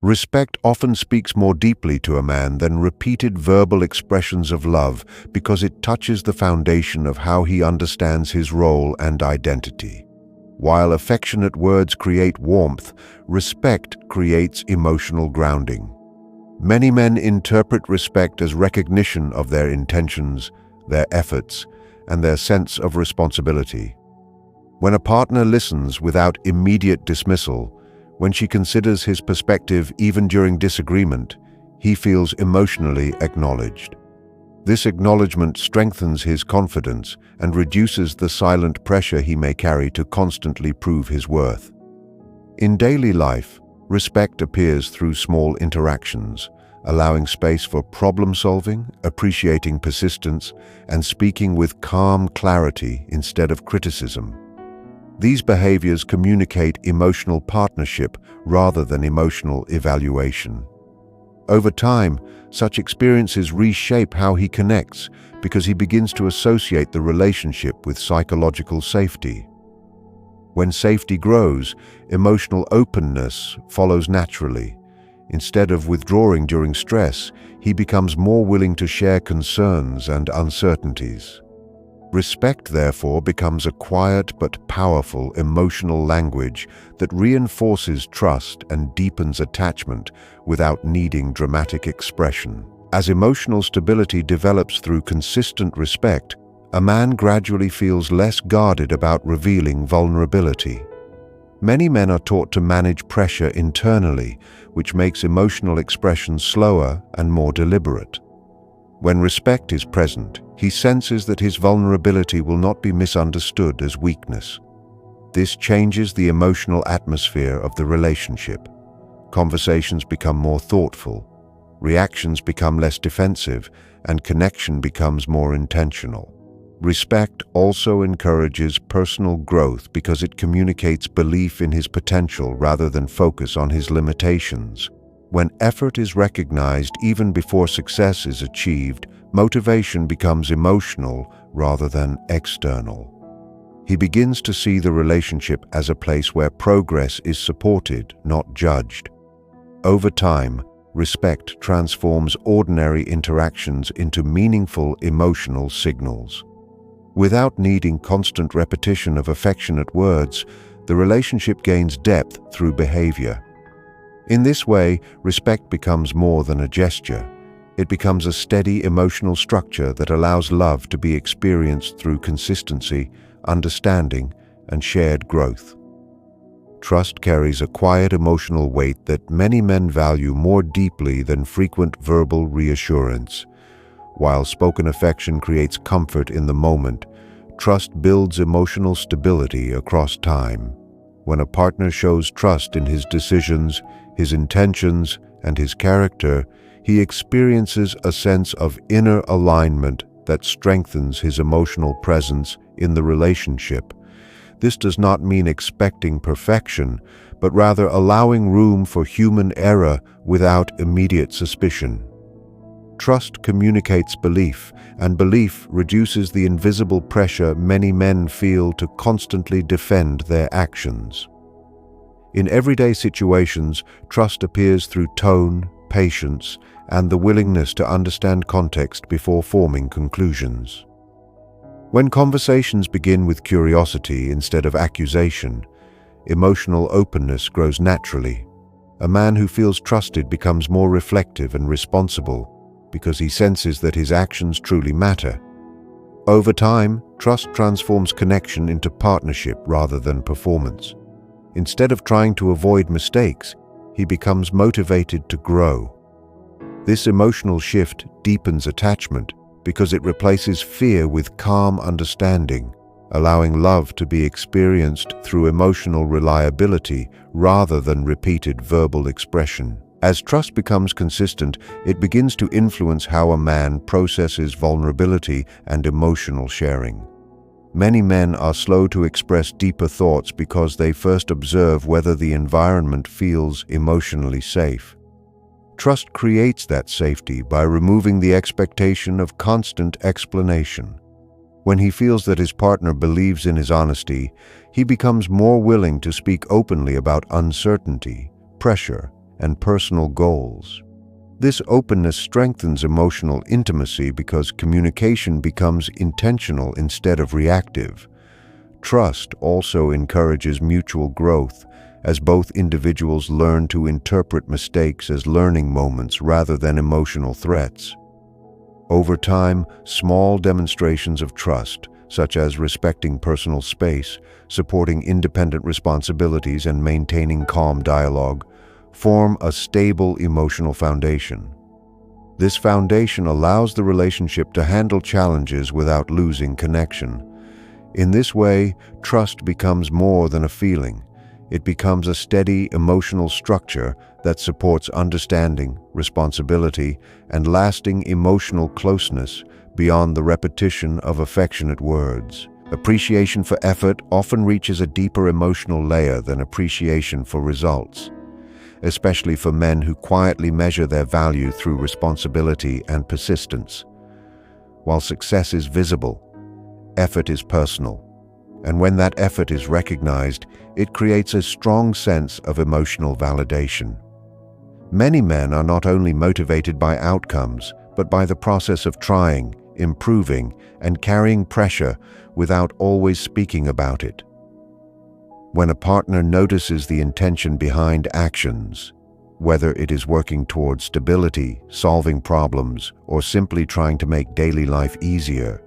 Respect often speaks more deeply to a man than repeated verbal expressions of love because it touches the foundation of how he understands his role and identity. While affectionate words create warmth, respect creates emotional grounding. Many men interpret respect as recognition of their intentions, their efforts, and their sense of responsibility. When a partner listens without immediate dismissal, when she considers his perspective even during disagreement, he feels emotionally acknowledged. This acknowledgement strengthens his confidence and reduces the silent pressure he may carry to constantly prove his worth. In daily life, respect appears through small interactions, allowing space for problem-solving, appreciating persistence, and speaking with calm clarity instead of criticism. These behaviors communicate emotional partnership rather than emotional evaluation. Over time, such experiences reshape how he connects because he begins to associate the relationship with psychological safety. When safety grows, emotional openness follows naturally. Instead of withdrawing during stress, he becomes more willing to share concerns and uncertainties. Respect, therefore, becomes a quiet but powerful emotional language that reinforces trust and deepens attachment without needing dramatic expression. As emotional stability develops through consistent respect, a man gradually feels less guarded about revealing vulnerability. Many men are taught to manage pressure internally, which makes emotional expression slower and more deliberate. When respect is present, he senses that his vulnerability will not be misunderstood as weakness. This changes the emotional atmosphere of the relationship. Conversations become more thoughtful, reactions become less defensive, and connection becomes more intentional. Respect also encourages personal growth because it communicates belief in his potential rather than focus on his limitations. When effort is recognized even before success is achieved, motivation becomes emotional rather than external. He begins to see the relationship as a place where progress is supported, not judged. Over time, respect transforms ordinary interactions into meaningful emotional signals. Without needing constant repetition of affectionate words, the relationship gains depth through behavior. In this way, respect becomes more than a gesture. It becomes a steady emotional structure that allows love to be experienced through consistency, understanding, and shared growth. Trust carries a quiet emotional weight that many men value more deeply than frequent verbal reassurance. While spoken affection creates comfort in the moment, trust builds emotional stability across time. When a partner shows trust in his decisions, his intentions, and his character, he experiences a sense of inner alignment that strengthens his emotional presence in the relationship. This does not mean expecting perfection, but rather allowing room for human error without immediate suspicion. Trust communicates belief, and belief reduces the invisible pressure many men feel to constantly defend their actions. In everyday situations, trust appears through tone, patience, and the willingness to understand context before forming conclusions. When conversations begin with curiosity instead of accusation, emotional openness grows naturally. A man who feels trusted becomes more reflective and responsible because he senses that his actions truly matter. Over time, trust transforms connection into partnership rather than performance. Instead of trying to avoid mistakes, he becomes motivated to grow. This emotional shift deepens attachment because it replaces fear with calm understanding, allowing love to be experienced through emotional reliability rather than repeated verbal expression. As trust becomes consistent, it begins to influence how a man processes vulnerability and emotional sharing. Many men are slow to express deeper thoughts because they first observe whether the environment feels emotionally safe. Trust creates that safety by removing the expectation of constant explanation. When he feels that his partner believes in his honesty, he becomes more willing to speak openly about uncertainty, pressure, and personal goals. This openness strengthens emotional intimacy because communication becomes intentional instead of reactive. Trust also encourages mutual growth, as both individuals learn to interpret mistakes as learning moments rather than emotional threats. Over time, small demonstrations of trust, such as respecting personal space, supporting independent responsibilities, and maintaining calm dialogue, form a stable emotional foundation. This foundation allows the relationship to handle challenges without losing connection. In this way, trust becomes more than a feeling. It becomes a steady emotional structure that supports understanding, responsibility, and lasting emotional closeness beyond the repetition of affectionate words. Appreciation for effort often reaches a deeper emotional layer than appreciation for results, especially for men who quietly measure their value through responsibility and persistence. While success is visible, effort is personal, and when that effort is recognized, it creates a strong sense of emotional validation. Many men are not only motivated by outcomes, but by the process of trying, improving, and carrying pressure without always speaking about it. When a partner notices the intention behind actions, whether it is working towards stability, solving problems, or simply trying to make daily life easier,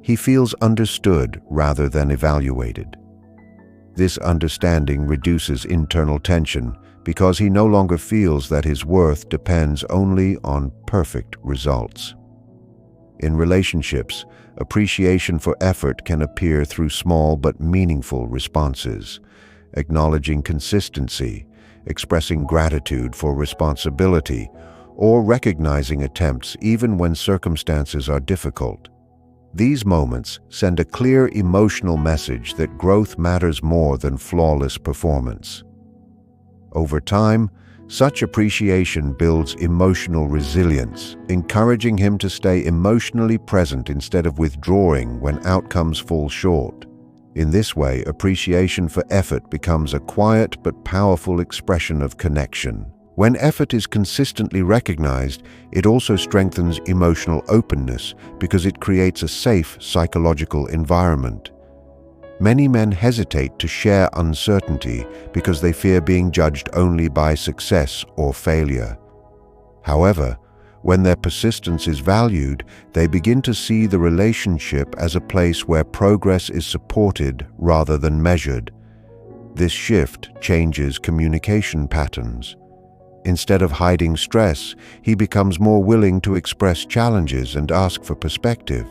he feels understood rather than evaluated. This understanding reduces internal tension because he no longer feels that his worth depends only on perfect results. In relationships, appreciation for effort can appear through small but meaningful responses, acknowledging consistency, expressing gratitude for responsibility, or recognizing attempts even when circumstances are difficult. These moments send a clear emotional message that growth matters more than flawless performance. Over time, such appreciation builds emotional resilience, encouraging him to stay emotionally present instead of withdrawing when outcomes fall short. In this way, appreciation for effort becomes a quiet but powerful expression of connection. When effort is consistently recognized, it also strengthens emotional openness because it creates a safe psychological environment. Many men hesitate to share uncertainty because they fear being judged only by success or failure. However, when their persistence is valued, they begin to see the relationship as a place where progress is supported rather than measured. This shift changes communication patterns. Instead of hiding stress, he becomes more willing to express challenges and ask for perspective.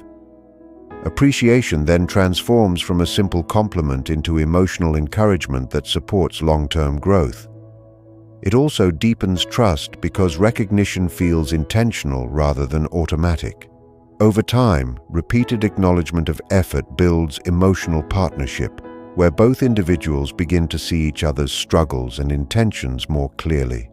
Appreciation then transforms from a simple compliment into emotional encouragement that supports long-term growth. It also deepens trust because recognition feels intentional rather than automatic. Over time, repeated acknowledgement of effort builds emotional partnership, where both individuals begin to see each other's struggles and intentions more clearly.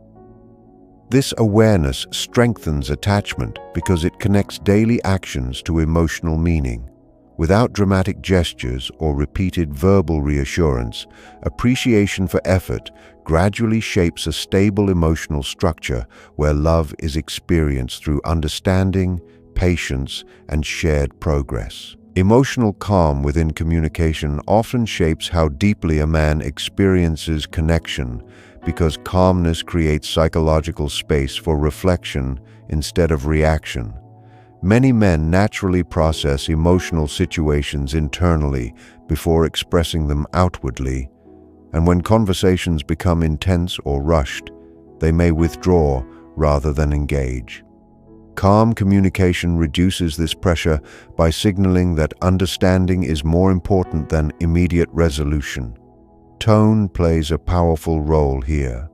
This awareness strengthens attachment because it connects daily actions to emotional meaning. Without dramatic gestures or repeated verbal reassurance, appreciation for effort gradually shapes a stable emotional structure where love is experienced through understanding, patience, and shared progress. Emotional calm within communication often shapes how deeply a man experiences connection because calmness creates psychological space for reflection instead of reaction. Many men naturally process emotional situations internally before expressing them outwardly, and when conversations become intense or rushed, they may withdraw rather than engage. Calm communication reduces this pressure by signaling that understanding is more important than immediate resolution. Tone plays a powerful role here.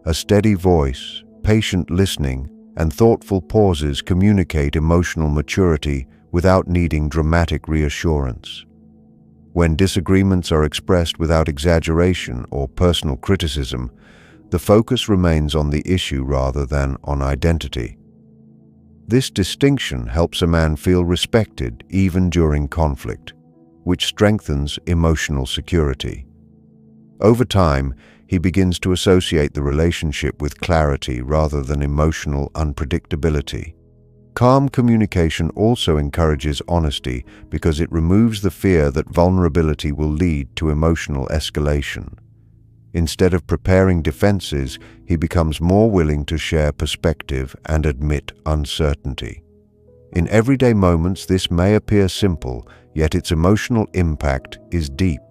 A steady voice, patient listening, and thoughtful pauses communicate emotional maturity without needing dramatic reassurance. When disagreements are expressed without exaggeration or personal criticism, the focus remains on the issue rather than on identity. This distinction helps a man feel respected even during conflict, which strengthens emotional security. Over time, he begins to associate the relationship with clarity rather than emotional unpredictability. Calm communication also encourages honesty because it removes the fear that vulnerability will lead to emotional escalation. Instead of preparing defenses, he becomes more willing to share perspective and admit uncertainty. In everyday moments, this may appear simple, yet its emotional impact is deep.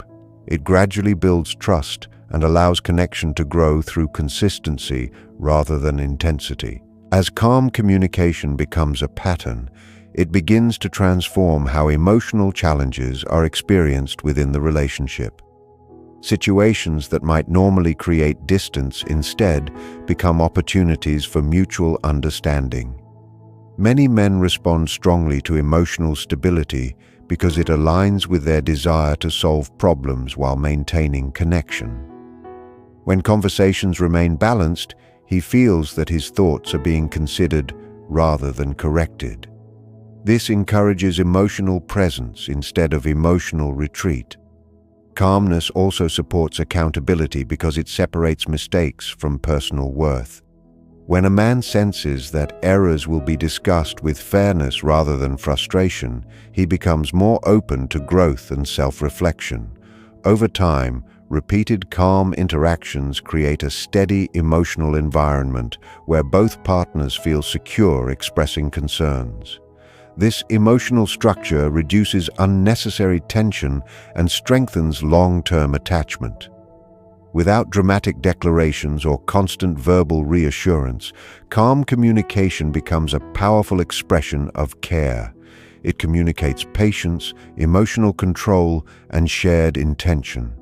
It gradually builds trust and allows connection to grow through consistency rather than intensity. As calm communication becomes a pattern, it begins to transform how emotional challenges are experienced within the relationship. Situations that might normally create distance instead become opportunities for mutual understanding. Many men respond strongly to emotional stability because it aligns with their desire to solve problems while maintaining connection. When conversations remain balanced, he feels that his thoughts are being considered rather than corrected. This encourages emotional presence instead of emotional retreat. Calmness also supports accountability because it separates mistakes from personal worth. When a man senses that errors will be discussed with fairness rather than frustration, he becomes more open to growth and self-reflection. Over time, repeated calm interactions create a steady emotional environment where both partners feel secure expressing concerns. This emotional structure reduces unnecessary tension and strengthens long-term attachment. Without dramatic declarations or constant verbal reassurance, calm communication becomes a powerful expression of care. It communicates patience, emotional control, and shared intention.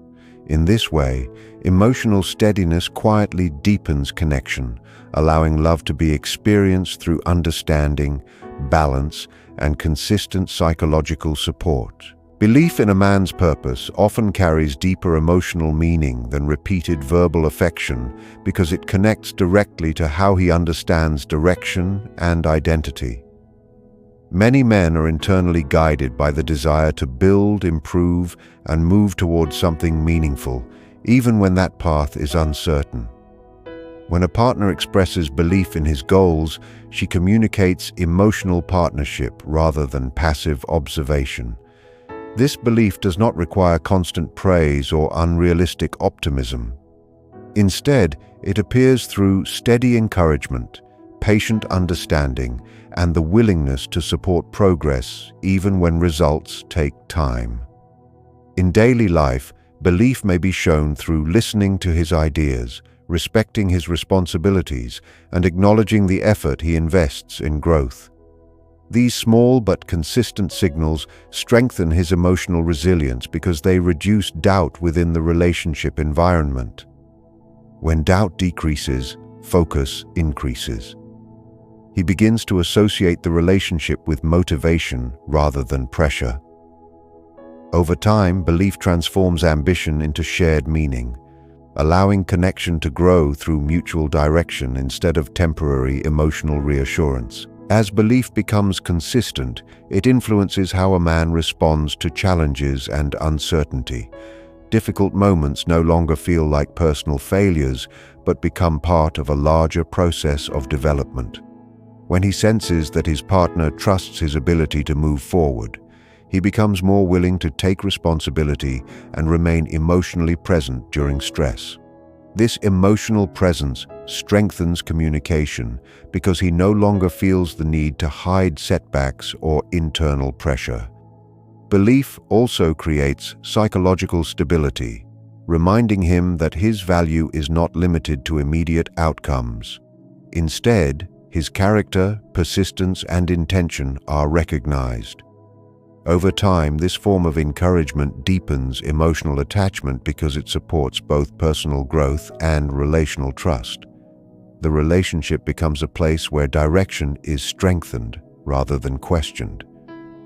In this way, emotional steadiness quietly deepens connection, allowing love to be experienced through understanding, balance, and consistent psychological support. Belief in a man's purpose often carries deeper emotional meaning than repeated verbal affection because it connects directly to how he understands direction and identity. Many men are internally guided by the desire to build, improve, and move towards something meaningful, even when that path is uncertain. When a partner expresses belief in his goals, she communicates emotional partnership rather than passive observation. This belief does not require constant praise or unrealistic optimism. Instead, it appears through steady encouragement, patient understanding, and the willingness to support progress even when results take time. In daily life, belief may be shown through listening to his ideas, respecting his responsibilities, and acknowledging the effort he invests in growth. These small but consistent signals strengthen his emotional resilience because they reduce doubt within the relationship environment. When doubt decreases, focus increases. He begins to associate the relationship with motivation rather than pressure. Over time, belief transforms ambition into shared meaning, allowing connection to grow through mutual direction instead of temporary emotional reassurance. As belief becomes consistent, it influences how a man responds to challenges and uncertainty. Difficult moments no longer feel like personal failures, but become part of a larger process of development. When he senses that his partner trusts his ability to move forward, he becomes more willing to take responsibility and remain emotionally present during stress. This emotional presence strengthens communication because he no longer feels the need to hide setbacks or internal pressure. Belief also creates psychological stability, reminding him that his value is not limited to immediate outcomes. Instead, his character, persistence, and intention are recognized. Over time, this form of encouragement deepens emotional attachment because it supports both personal growth and relational trust. The relationship becomes a place where direction is strengthened rather than questioned.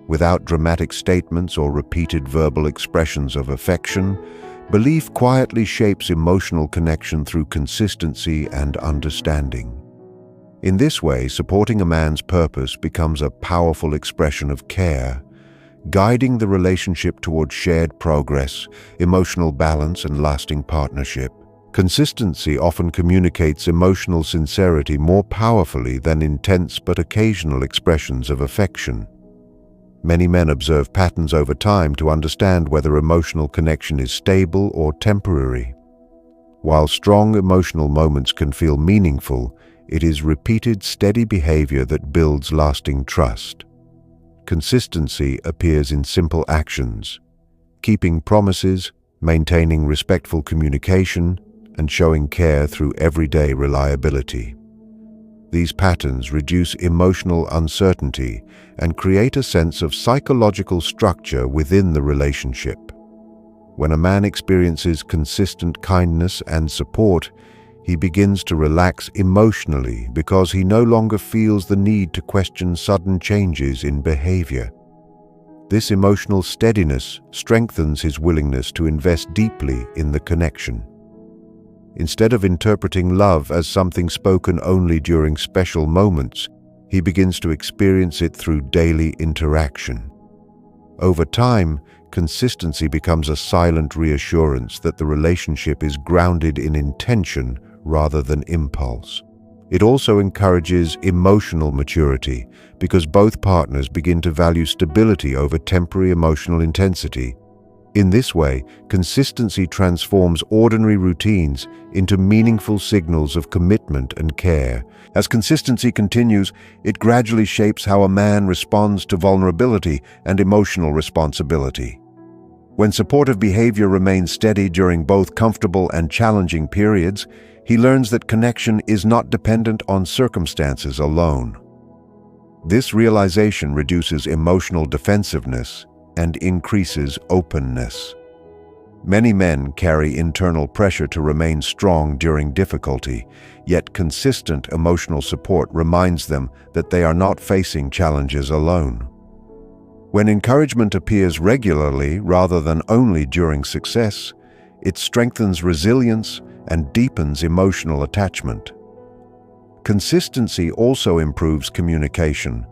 Without dramatic statements or repeated verbal expressions of affection, belief quietly shapes emotional connection through consistency and understanding. In this way, supporting a man's purpose becomes a powerful expression of care, guiding the relationship toward shared progress, emotional balance, and lasting partnership. Consistency often communicates emotional sincerity more powerfully than intense but occasional expressions of affection. Many men observe patterns over time to understand whether emotional connection is stable or temporary. While strong emotional moments can feel meaningful, it is repeated, steady behavior that builds lasting trust. Consistency appears in simple actions: keeping promises, maintaining respectful communication, and showing care through everyday reliability. These patterns reduce emotional uncertainty and create a sense of psychological structure within the relationship. When a man experiences consistent kindness and support, he begins to relax emotionally because he no longer feels the need to question sudden changes in behavior. This emotional steadiness strengthens his willingness to invest deeply in the connection. Instead of interpreting love as something spoken only during special moments, he begins to experience it through daily interaction. Over time, consistency becomes a silent reassurance that the relationship is grounded in intention rather than impulse. It also encourages emotional maturity because both partners begin to value stability over temporary emotional intensity. In this way, consistency transforms ordinary routines into meaningful signals of commitment and care. As consistency continues, it gradually shapes how a man responds to vulnerability and emotional responsibility. When supportive behavior remains steady during both comfortable and challenging periods, he learns that connection is not dependent on circumstances alone. This realization reduces emotional defensiveness and increases openness. Many men carry internal pressure to remain strong during difficulty, yet consistent emotional support reminds them that they are not facing challenges alone. When encouragement appears regularly rather than only during success, it strengthens resilience and deepens emotional attachment. Consistency also improves communication,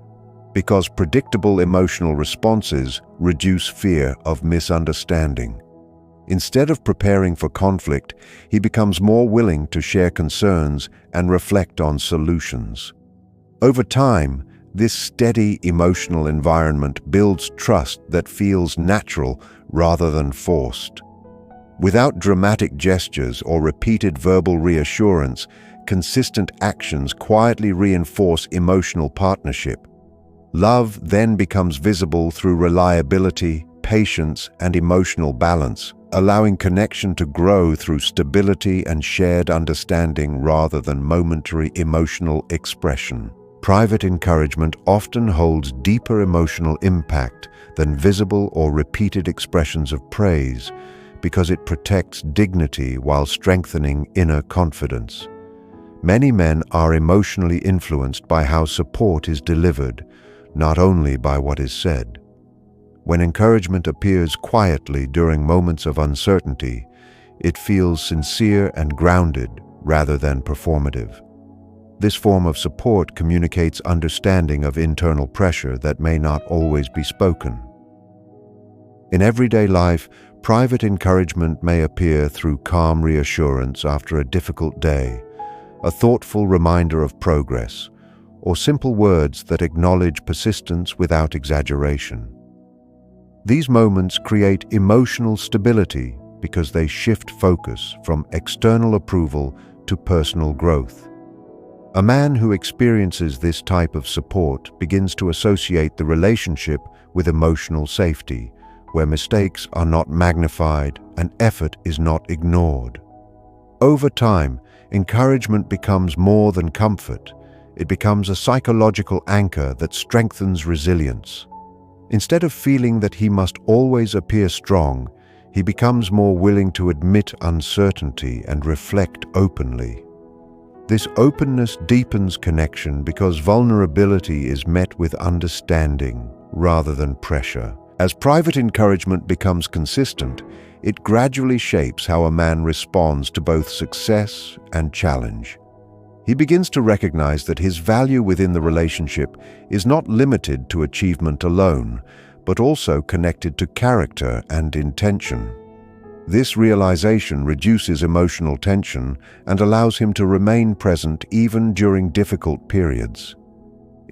because predictable emotional responses reduce fear of misunderstanding. Instead of preparing for conflict, he becomes more willing to share concerns and reflect on solutions. Over time, this steady emotional environment builds trust that feels natural rather than forced. Without dramatic gestures or repeated verbal reassurance, consistent actions quietly reinforce emotional partnership. Love then becomes visible through reliability, patience, and emotional balance, allowing connection to grow through stability and shared understanding rather than momentary emotional expression. Private encouragement often holds deeper emotional impact than visible or repeated expressions of praise, because it protects dignity while strengthening inner confidence. Many men are emotionally influenced by how support is delivered, not only by what is said. When encouragement appears quietly during moments of uncertainty, it feels sincere and grounded rather than performative. This form of support communicates understanding of internal pressure that may not always be spoken. In everyday life, private encouragement may appear through calm reassurance after a difficult day, a thoughtful reminder of progress, or simple words that acknowledge persistence without exaggeration. These moments create emotional stability because they shift focus from external approval to personal growth. A man who experiences this type of support begins to associate the relationship with emotional safety, where mistakes are not magnified and effort is not ignored. Over time, encouragement becomes more than comfort. It becomes a psychological anchor that strengthens resilience. Instead of feeling that he must always appear strong, he becomes more willing to admit uncertainty and reflect openly. This openness deepens connection because vulnerability is met with understanding rather than pressure. As private encouragement becomes consistent, it gradually shapes how a man responds to both success and challenge. He begins to recognize that his value within the relationship is not limited to achievement alone, but also connected to character and intention. This realization reduces emotional tension and allows him to remain present even during difficult periods.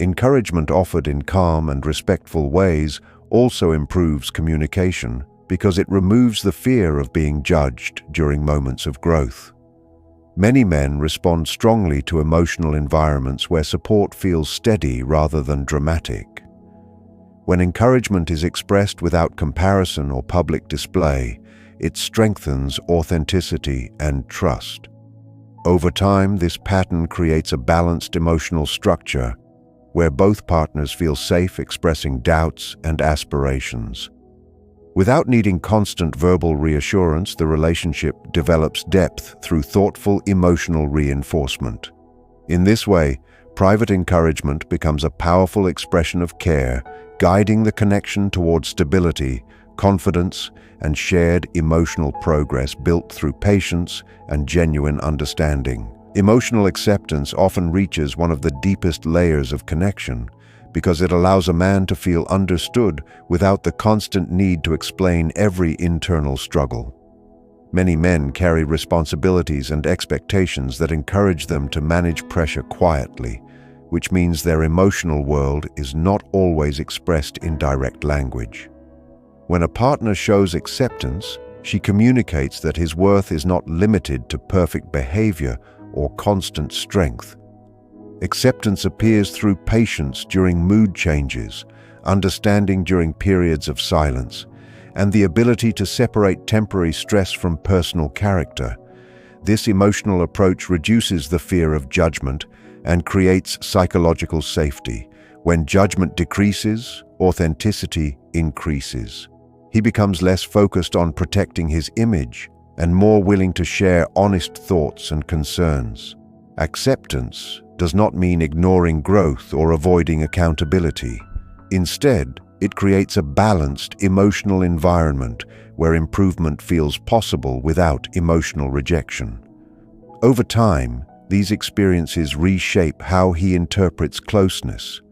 Encouragement offered in calm and respectful ways also improves communication because it removes the fear of being judged during moments of growth. Many men respond strongly to emotional environments where support feels steady rather than dramatic. When encouragement is expressed without comparison or public display, it strengthens authenticity and trust. Over time, this pattern creates a balanced emotional structure where both partners feel safe expressing doubts and aspirations. Without needing constant verbal reassurance, the relationship develops depth through thoughtful emotional reinforcement. In this way, private encouragement becomes a powerful expression of care, guiding the connection toward stability, confidence, and shared emotional progress built through patience and genuine understanding. Emotional acceptance often reaches one of the deepest layers of connection because it allows a man to feel understood without the constant need to explain every internal struggle. Many men carry responsibilities and expectations that encourage them to manage pressure quietly, which means their emotional world is not always expressed in direct language. When a partner shows acceptance, she communicates that his worth is not limited to perfect behavior or constant strength. Acceptance appears through patience during mood changes, understanding during periods of silence, and the ability to separate temporary stress from personal character. This emotional approach reduces the fear of judgment and creates psychological safety. When judgment decreases, authenticity increases. He becomes less focused on protecting his image and more willing to share honest thoughts and concerns. Acceptance does not mean ignoring growth or avoiding accountability. Instead, it creates a balanced emotional environment where improvement feels possible without emotional rejection. Over time, these experiences reshape how he interprets closeness,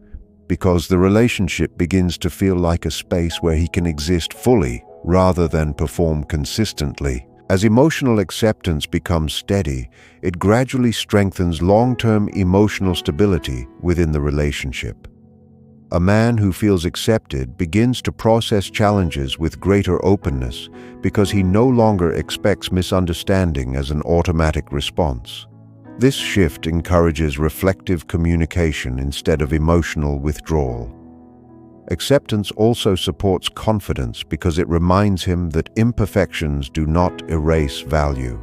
because the relationship begins to feel like a space where he can exist fully rather than perform consistently. As emotional acceptance becomes steady, it gradually strengthens long-term emotional stability within the relationship. A man who feels accepted begins to process challenges with greater openness because he no longer expects misunderstanding as an automatic response. This shift encourages reflective communication instead of emotional withdrawal. Acceptance also supports confidence because it reminds him that imperfections do not erase value.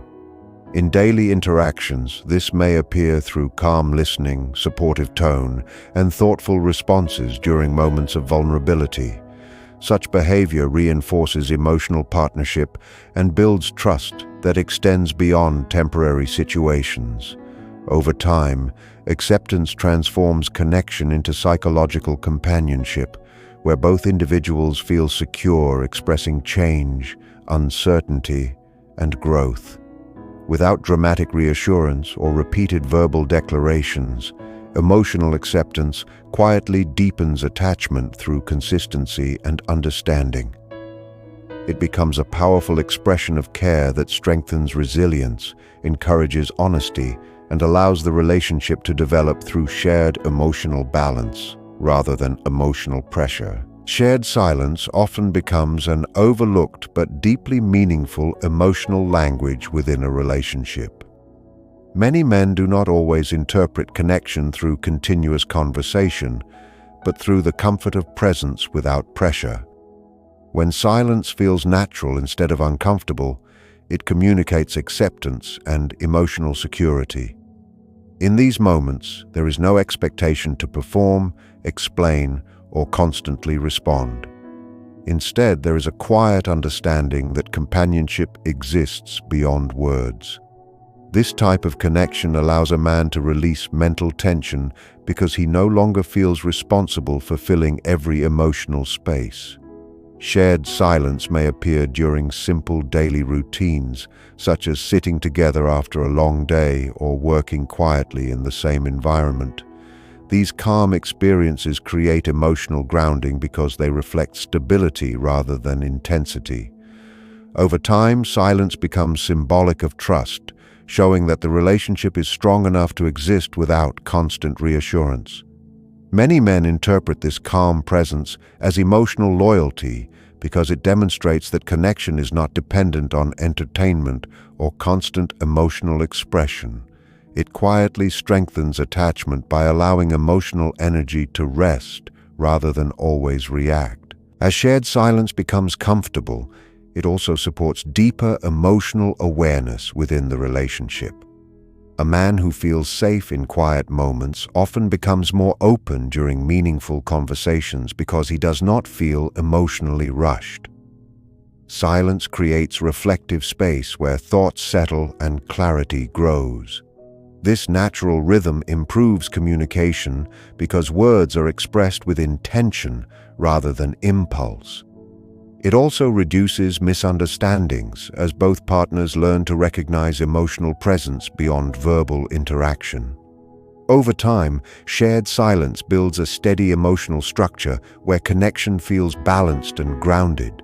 In daily interactions, this may appear through calm listening, supportive tone, and thoughtful responses during moments of vulnerability. Such behavior reinforces emotional partnership and builds trust that extends beyond temporary situations. Over time, acceptance transforms connection into psychological companionship, where both individuals feel secure expressing change, uncertainty, and growth. Without dramatic reassurance or repeated verbal declarations, emotional acceptance quietly deepens attachment through consistency and understanding. It becomes a powerful expression of care that strengthens resilience, encourages honesty, and allows the relationship to develop through shared emotional balance rather than emotional pressure. Shared silence often becomes an overlooked but deeply meaningful emotional language within a relationship. Many men do not always interpret connection through continuous conversation, but through the comfort of presence without pressure. When silence feels natural instead of uncomfortable, it communicates acceptance and emotional security. In these moments, there is no expectation to perform, explain, or constantly respond. Instead, there is a quiet understanding that companionship exists beyond words. This type of connection allows a man to release mental tension because he no longer feels responsible for filling every emotional space. Shared silence may appear during simple daily routines, such as sitting together after a long day or working quietly in the same environment. These calm experiences create emotional grounding because they reflect stability rather than intensity. Over time, silence becomes symbolic of trust, showing that the relationship is strong enough to exist without constant reassurance. Many men interpret this calm presence as emotional loyalty because it demonstrates that connection is not dependent on entertainment or constant emotional expression. It quietly strengthens attachment by allowing emotional energy to rest rather than always react. As shared silence becomes comfortable, it also supports deeper emotional awareness within the relationship. A man who feels safe in quiet moments often becomes more open during meaningful conversations because he does not feel emotionally rushed. Silence creates reflective space where thoughts settle and clarity grows. This natural rhythm improves communication because words are expressed with intention rather than impulse. It also reduces misunderstandings as both partners learn to recognize emotional presence beyond verbal interaction. Over time, shared silence builds a steady emotional structure where connection feels balanced and grounded.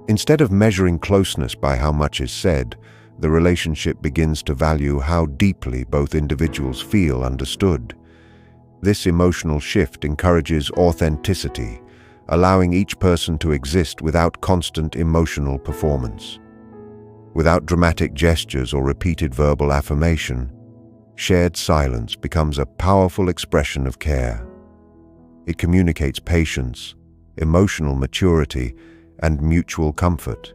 Instead of measuring closeness by how much is said, the relationship begins to value how deeply both individuals feel understood. This emotional shift encourages authenticity, allowing each person to exist without constant emotional performance. Without dramatic gestures or repeated verbal affirmation, shared silence becomes a powerful expression of care. It communicates patience, emotional maturity, and mutual comfort,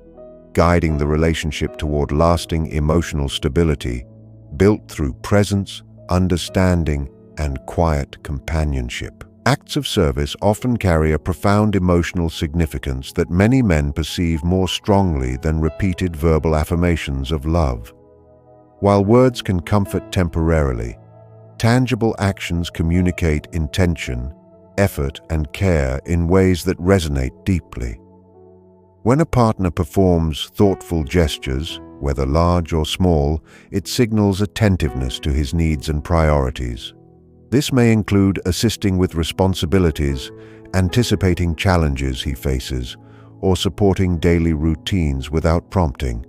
guiding the relationship toward lasting emotional stability built through presence, understanding, and quiet companionship. Acts of service often carry a profound emotional significance that many men perceive more strongly than repeated verbal affirmations of love. While words can comfort temporarily, tangible actions communicate intention, effort, and care in ways that resonate deeply. When a partner performs thoughtful gestures, whether large or small, it signals attentiveness to his needs and priorities. This may include assisting with responsibilities, anticipating challenges he faces, or supporting daily routines without prompting.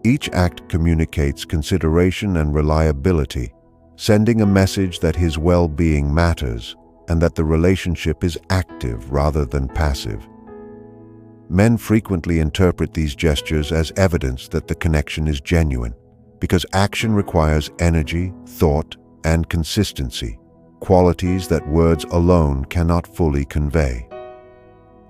Each act communicates consideration and reliability, sending a message that his well-being matters and that the relationship is active rather than passive. Men frequently interpret these gestures as evidence that the connection is genuine, because action requires energy, thought, and consistency, qualities that words alone cannot fully convey.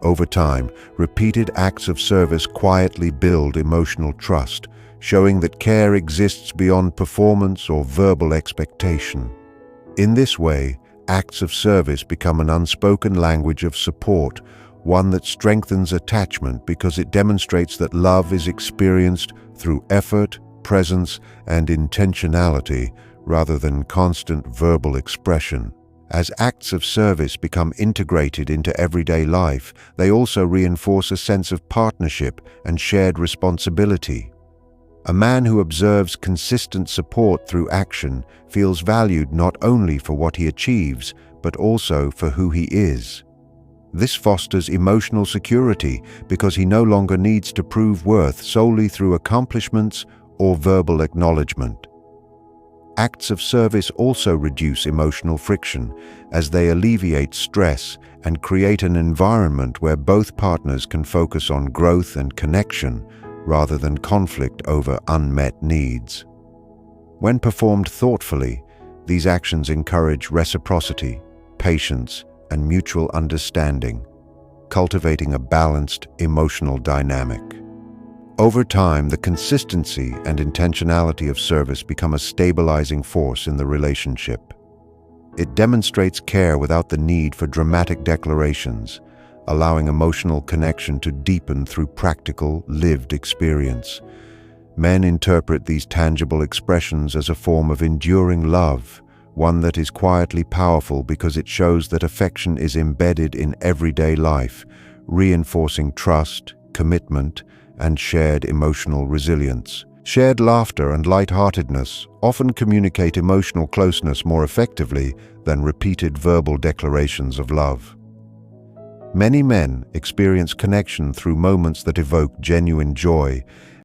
Over time, repeated acts of service quietly build emotional trust, showing that care exists beyond performance or verbal expectation. In this way, acts of service become an unspoken language of support, one that strengthens attachment because it demonstrates that love is experienced through effort, presence, and intentionality, rather than constant verbal expression. As acts of service become integrated into everyday life, they also reinforce a sense of partnership and shared responsibility. A man who observes consistent support through action feels valued not only for what he achieves, but also for who he is. This fosters emotional security because he no longer needs to prove worth solely through accomplishments or verbal acknowledgement. Acts of service also reduce emotional friction as they alleviate stress and create an environment where both partners can focus on growth and connection rather than conflict over unmet needs. When performed thoughtfully, these actions encourage reciprocity, patience, and mutual understanding, cultivating a balanced emotional dynamic. Over time, the consistency and intentionality of service become a stabilizing force in the relationship. It demonstrates care without the need for dramatic declarations, allowing emotional connection to deepen through practical, lived experience. Men interpret these tangible expressions as a form of enduring love, one that is quietly powerful because it shows that affection is embedded in everyday life, reinforcing trust, commitment, and shared emotional resilience. Shared laughter and lightheartedness often communicate emotional closeness more effectively than repeated verbal declarations of love. Many men experience connection through moments that evoke genuine joy,